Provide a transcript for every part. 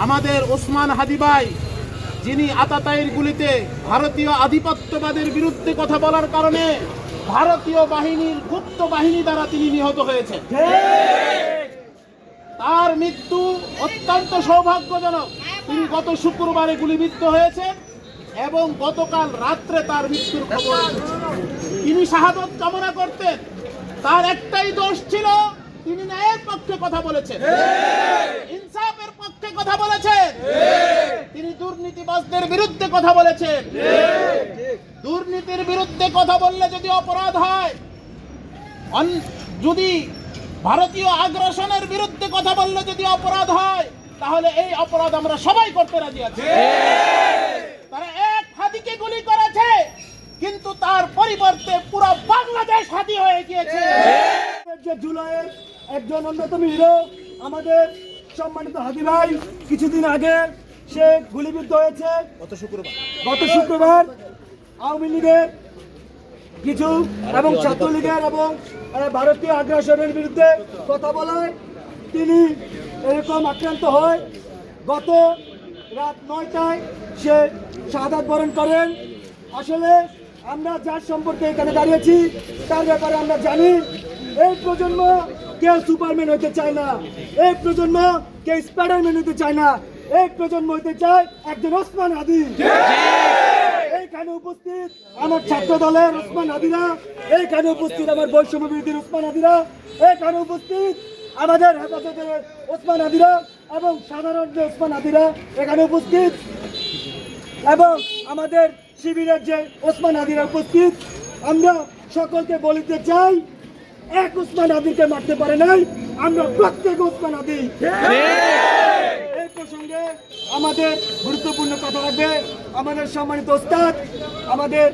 আমাদের ওসমান হাদি ভাই, যিনি আতাতায়ীর গুলিতে ভারতীয় আধিপত্যবাদের বিরুদ্ধে কথা বলার কারণে ভারতীয় বাহিনীর গুপ্ত বাহিনী দ্বারা তিনি নিহত হয়েছেন। তার মৃত্যু অত্যন্ত সৌভাগ্যজনক। তিনি গত শুক্রবারে গুলিবিদ্ধ হয়েছেন এবং গতকাল রাত্রে তার মৃত্যুর খবর এসেছে। তিনি শাহাদত কামনা করতেন। তার একটাই দোষ ছিল, তিনি ন্যায়ের পক্ষে কথা বলেছেন, ইনসাফের পক্ষে কথা বলেছেন। তিনি দুর্নীতিবাজদের বিরুদ্ধে কথা বলেছেন। দুর্নীতির বিরুদ্ধে কথা বললে যদি অপরাধ হয়, যদি ভারতীয় আগ্রাসনের বিরুদ্ধে কথা বললে যদি অপরাধ হয়, তাহলে এই অপরাধ আমরা সবাই করতে রাজি আছি। তারা এক হাদিকে গুলি করেছে, কিন্তু তার পরিবর্তে পুরো বাংলাদেশ হাদি হয়ে গিয়েছে। জুলাইয়ের একজন অন্যতম হিরো আমাদের সম্মানিত হাদি ভাই কিছুদিন আগে সে গুলিবিদ্ধ হয়েছে। গত শুক্রবার আওয়ামী লীগের কিছু এবং ছাত্রলীগের এবং ভারতীয় আগ্রাসনের বিরুদ্ধে কথা বলায় তিনি এরকম আক্রান্ত হয়। গত রাত 9টায় সে শাহাদাত বরণ করেন। আসলে আমরা যার সম্পর্কে এখানে দাঁড়িয়েছি তার ব্যাপারে আমরা জানি, এই প্রজন্ম কেউ সুপারম্যান হতে চায় না, এই প্রজন্ম কেউ স্পাইডারম্যান হতে চায় না, এই প্রজন্ম হতে চায় একজন ওসমান হাদি। এইখানে উপস্থিত আমার ছাত্র দলের ওসমান হাদিরা, এইখানে উপস্থিত আমার বৈষম্য বিরোধীর ওসমান হাদিরা, এইখানে উপস্থিত আমাদের হেফাজতের ওসমান হাদিরা এবং সাধারণ যে ওসমান হাদিরা এখানে উপস্থিত, এবং আমাদের শিবিরের যে ওসমান হাদিরা উপস্থিত। আমরা সকলকে বলিতে চাই, এক ওসমান হাদিকে মারতে পারে নাই, আমরা প্রত্যেক ওসমান হাদি। এই প্রসঙ্গে আমাদের গুরুত্বপূর্ণ কথা রাখবে আমাদের সম্মানিত ওস্তাদ, আমাদের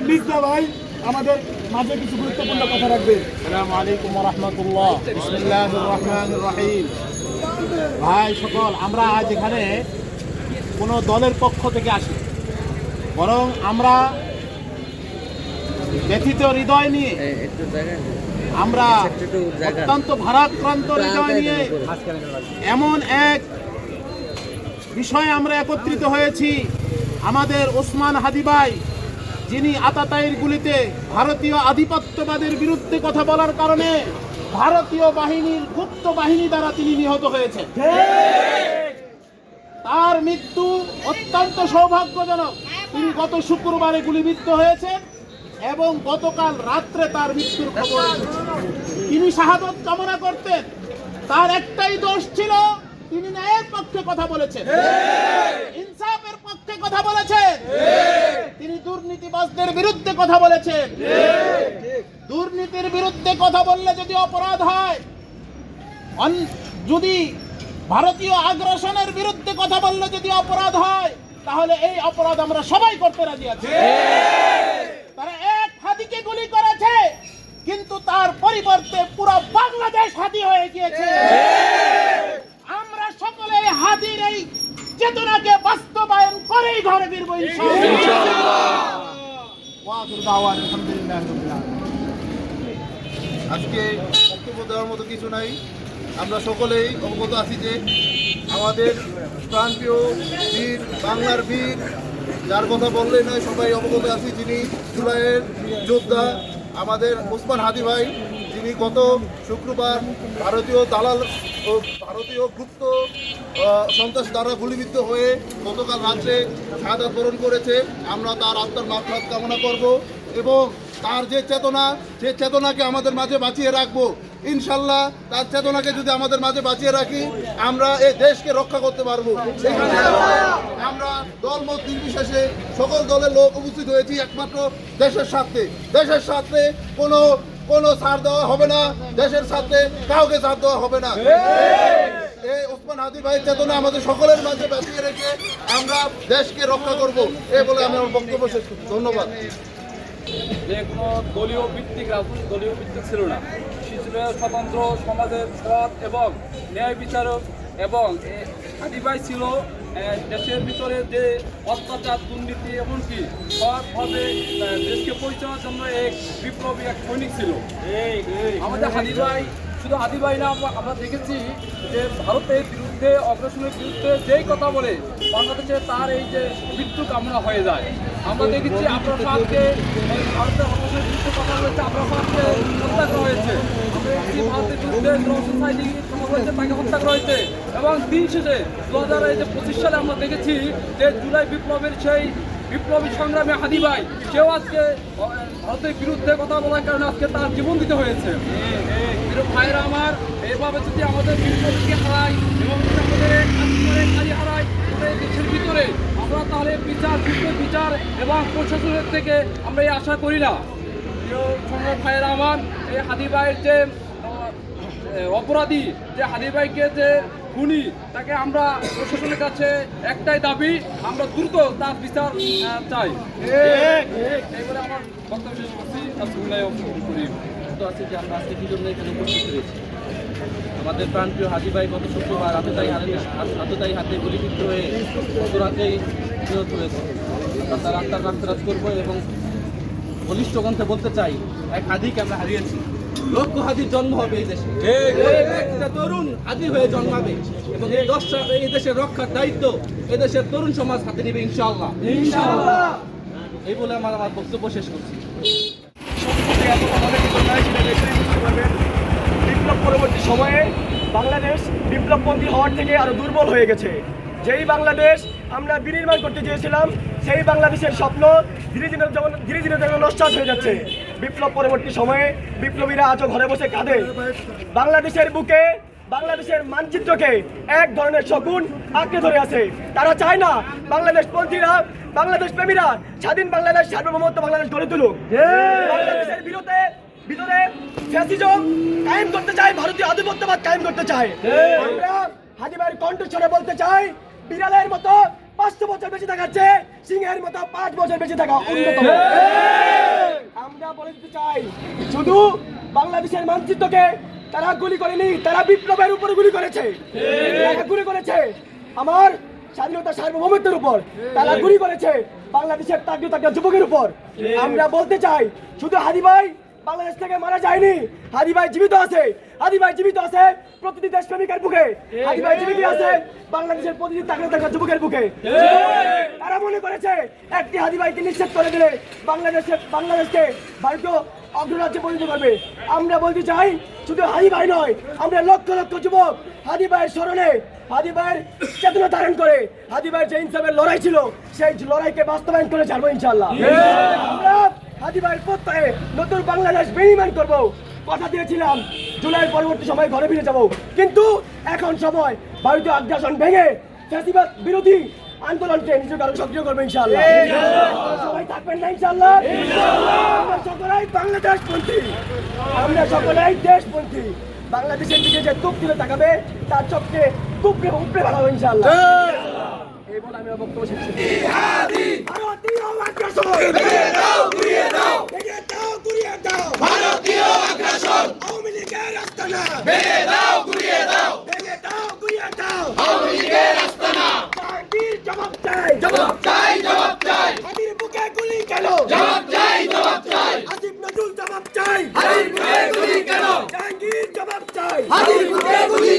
মির্জা ভাই আমাদের মাঝে কিছু গুরুত্বপূর্ণ কথা রাখবে। আসসালামু আলাইকুম ওয়া রাহমাতুল্লাহ। বিসমিল্লাহির রহমানির রহিম। ভাই সকল, আমরা আজ এখানে কোনো দলের পক্ষ থেকে আসি, বরং আমরা ব্যথিত হৃদয় নিয়ে, আমরা অত্যন্ত ভারাক্রান্ত হৃদয় নিয়ে এমন এক বিষয়ে আমরা একত্রিত হয়েছি। আমাদের ওসমান হাদি ভাই, যিনি আতাতায়ীর গুলিতে ভারতীয় আধিপত্যবাদের বিরুদ্ধে কথা বলার কারণে ভারতীয় বাহিনীর গুপ্ত বাহিনী দ্বারা তিনি নিহত হয়েছেন। তার মৃত্যু অত্যন্ত সৌভাগ্যজনক। তিনি গত শুক্রবারে গুলিবিদ্ধ হয়েছেন এবং গতকাল রাত্রে তার মৃত্যুর খবর এসেছে। তিনি শাহাদত কামনা করতেন। তার একটাই দোষ ছিল, তিনি ন্যায়ের পক্ষে কথা বলেছেন, ইনসাফের পক্ষে কথা বলেছেন। তিনি দুর্নীতিবাজদের বিরুদ্ধে কথা বলেছেন। দুর্নীতির বিরুদ্ধে কথা বললে যদি অপরাধ হয়, যদি ভারতীয় আগ্রাসনের বিরুদ্ধে কথা বললে যদি অপরাধ হয়, তাহলে এই অপরাধ আমরা সবাই করতে রাজি আছি। তারা এক হাদিকে গুলি করেছে, কিন্তু তার পরিবর্তে পুরো বাংলাদেশ হাদি হয়ে গিয়েছে। আমরা সকলে হাদির এই চেতনাকে বাস্তবায়ন করেই ঘরে ফিরব ইনশাআল্লাহ। আজকে বক্তব্য দেওয়ার মতো কিছু নাই। আমরা সকলেই অবগত আছি যে আমাদের প্রাণপ্রিয় বীর, বাংলার বীর, যার কথা বললেই নয় সবাই অবগত আছি, যিনি জুলাইয়ের যোদ্ধা আমাদের ওসমান হাদি ভাই, যিনি গত শুক্রবার ভারতীয় দালাল ও ভারতীয় গুপ্ত সন্ত্রাস দ্বারা গুলিবিদ্ধ হয়ে গতকাল রাত্রে শাহাদাত বরণ করেছে। আমরা তার আত্মার মাগফিরাত কামনা করব এবং তার যে চেতনা, সে চেতনাকে আমাদের মাঝে বাঁচিয়ে রাখবো ইনশাল্লাহ। তার চেতনাকে যদি আমাদের মাঝে বাঁচিয়ে রাখি, আমরা এই দেশকে রক্ষা করতে পারবো। সেখানে আমরা দলমত নির্বিশেষে সকল দলের লোক উপস্থিত হয়েছি একমাত্র দেশের স্বার্থে। দেশের স্বার্থে কোনো ছাড় দেওয়া হবে না, দেশের স্বার্থে কাউকে ছাড় দেওয়া হবে না। এই ওসমান হাদি ভাইয়ের চেতনা আমাদের সকলের মাঝে বাঁচিয়ে রেখে আমরা দেশকে রক্ষা করব, এই বলে আমি আমার বক্তব্য শেষ করছি। ধন্যবাদ। যে কোনো দলীয় ভিত্তিক রাজনৈতিক দলীয় ভিত্তিক ছিল না, সে ছিল স্বতন্ত্র সমাজের সৎ এবং ন্যায় বিচারক। এবং হাদি ভাই ছিল দেশের ভিতরে যে অত্যাচার, দুর্নীতি, এমনকি সৎভাবে দেশকে পরিচালনার জন্য এক বিপ্লবী, এক সৈনিক ছিল আমাদের হাদি ভাই। শুধু হাদি ভাই না, আমরা দেখেছি যে ভারতের বিরুদ্ধে বিরুদ্ধে অগ্রসনের বিরুদ্ধে যেই কথা বলে বাংলাদেশে তার এই যে মৃত্যু কামনা হয়ে যায়। আমরা দেখেছি আবরার সাহেবকে ভারতের অগ্রসনের বিরুদ্ধে কথা বলেছে, আবরার সাহেবকে হত্যা করা হয়েছে। আমরা দেখছি ভারতের বিরুদ্ধে সোসাইটি হয়েছে, তাকে হত্যা করা হয়েছে। এবং দিন শেষে 2025 সালে আমরা দেখেছি যে জুলাই বিপ্লবের সেই বিপ্লবী সংগ্রামে হাদি ভাই সেও আজকে ভারতের বিরুদ্ধে কথা বলার কারণে আজকে তার জীবন দিতে হয়েছে। এরকম ভাইরা আমার, এভাবে যদি আমাদের বিপ্লবকে হারাই এবং আমাদের খালি হারাই আমাদের দেশের ভিতরে, আমরা তাহলে বিচার, যুদ্ধ বিচার এবং প্রশাসনের থেকে আমরা এই আশা করি না। প্রিয় সংগ্রাম ভাইয়েরা আমার, এই হাদি ভাইয়ের যে অপরাধী, যে হাদি ভাইকে যে খুনি, তাকে আমরা প্রশাসনের কাছে একটাই দাবি, আমরা দ্রুত তার বিচার চাই। এইবারে আমার বক্তব্য শেষ করছি। তো আছে যে আমরা আজকে কি জন্য এখানে উপস্থিত হয়েছি। আমাদের প্রাণপ্রিয় হাজি ভাই গত শুক্রবার আততায়ী হাতে গুলিবিদ্ধ হয়ে গত রাতেই নিহত হয়েছে। আমরা তার আত্মার মাগফিরাত করবো এবং বলিষ্ঠ কণ্ঠে বলতে চাই, এক হাদিকে আমরা হারিয়েছি। লক্ষ হাদির জন্ম হবে এই দেশে, একটা তরুণ হাদি হয়ে জন্মাবে এবং এই দেশের রক্ষার দায়িত্ব এদেশের তরুণ সমাজ হাতে নেবে ইনশাআল্লাহ। এই বলে আমার বক্তব্য শেষ করছি। বিপ্লব পরবর্তী সময়ে বাংলাদেশ বিপ্লবপন্থী হওয়ার থেকে আরো দুর্বল হয়ে গেছে। যেই বাংলাদেশ আমরা বিনির্মাণ করতে চেয়েছিলাম, সেই বাংলাদেশের স্বপ্ন ধীরে ধীরে যেন নস্যাৎ হয়ে যাচ্ছে। বিপ্লব পরবর্তী সময়ে বিপ্লবীরা আজও ঘরে বসে কাঁদে। বাংলাদেশের বুকে বাংলাদেশের মানচিত্রকে এক ধরনের শকুন আঁকড়ে ধরে আছে। তারা চায় না বাংলাদেশ পন্থীরা, বাংলাদেশ প্রেমীরা স্বাধীন বাংলাদেশ, সার্বভৌমত্ব বাংলাদেশ গড়ে তুলুক। বাংলাদেশের ভিতরে ফ্যাসিজম কায়েম করতে চায়, ভারতীয় আধিপত্যবাদ কায়েম করতে চায়। আমরা হাজি ভাইয়ের কণ্ঠস্বরে বলতে চাই, বিড়ালের মতো 500 বছর বেঁচে থাকার চেয়ে সিংহের মতো 5 বছর বেঁচে থাকা উন্নতম। আমরা বলে দিতে চাই, শুধু বাংলাদেশের মানচিত্রকে তারা গুলি করেনি, তারা বিপ্লবের উপর গুলি করেছে। তারা গুলি করেছে আমার স্বাধীনতা সার্বভৌমত্বের উপর, তারা গুলি করেছে বাংলাদেশের তাগড়া যুবকের উপর। আমরা বলতে চাই, শুধু হাদি ভাই বাংলাদেশ থেকে মারা যায়নি, হাদি ভাই জীবিত আছে। হাদি ভাই জীবিত আছে প্রতিটি দেশপ্রেমিকের বুকে, হাদি ভাই জীবিত আছে বাংলাদেশের প্রতিটি তাগড়া যুবকের বুকে। তারা মনে করেছে একটি হাদি ভাইকে নিশ্চিত করে দিলে বাংলাদেশকে ভারতীয় অগ্ররাজ্যে পরিণত করবে। আমরা বলতে চাই, শুধু হাদি ভাই নয়, আমরা লক্ষ লক্ষ যুবক হাদি ভাইয়ের স্মরণে, হাদি ভাইয়ের চেতনা ধারণ করে, হাদি ভাইয়ের যে ইনসাফের লড়াই ছিল সেই লড়াইকে বাস্তবায়ন করে ছাড়বো ইনশাআল্লাহ। আমরা হাদি ভাইয়ের প্রত্যয়ে নতুন বাংলাদেশ বিনির্মাণ করবো। কথা দিয়েছিলাম জুলাই পরবর্তী সময় ঘরে ফিরে যাব, কিন্তু এখন সময় ভারতীয় আগ্রাসন ভেঙে ফ্যাসিবাদ বিরোধী আন্দোলনকে নিজেকে আরো সক্রিয় করবে ইনশাআল্লাহ। সবাই থাকবেন না ইনশাআল্লাহ। আমরা সকলেই বাংলাদেশপন্থী, আমরা সকলেই দেশপন্থী। বাংলাদেশের দিকে যে তুপ তুলে তাকাবে তার চোখকে তুপকে উপড়ে ফেলাবো ইনশাআল্লাহ। এই বলে আমি বক্তব্য শেষ করছি। ভারতীয় আগ্রাসন ভেঙে দাও, গুড়িয়ে দাও, ভেঙে দাও, গুড়িয়ে দাও। ভারতীয় আগ্রাসন আওয়ামী লীগের আস্তানা ভেঙে দাও, গুড়িয়ে দাও, ভেঙে দাও, গুড়িয়ে দাও। আওয়ামী লীগের আস্তানা জবাব চাই, জবাব চাই, জবাব চাই। হাদির বুকে গুলি কেন? জবাব চাই, জবাব চাই। আসিফ নজরুল জবাব চাই, হাদির বুকে গুলি কেন? জাহাঙ্গীর জবাব চাই, হাদির বুকে গুলি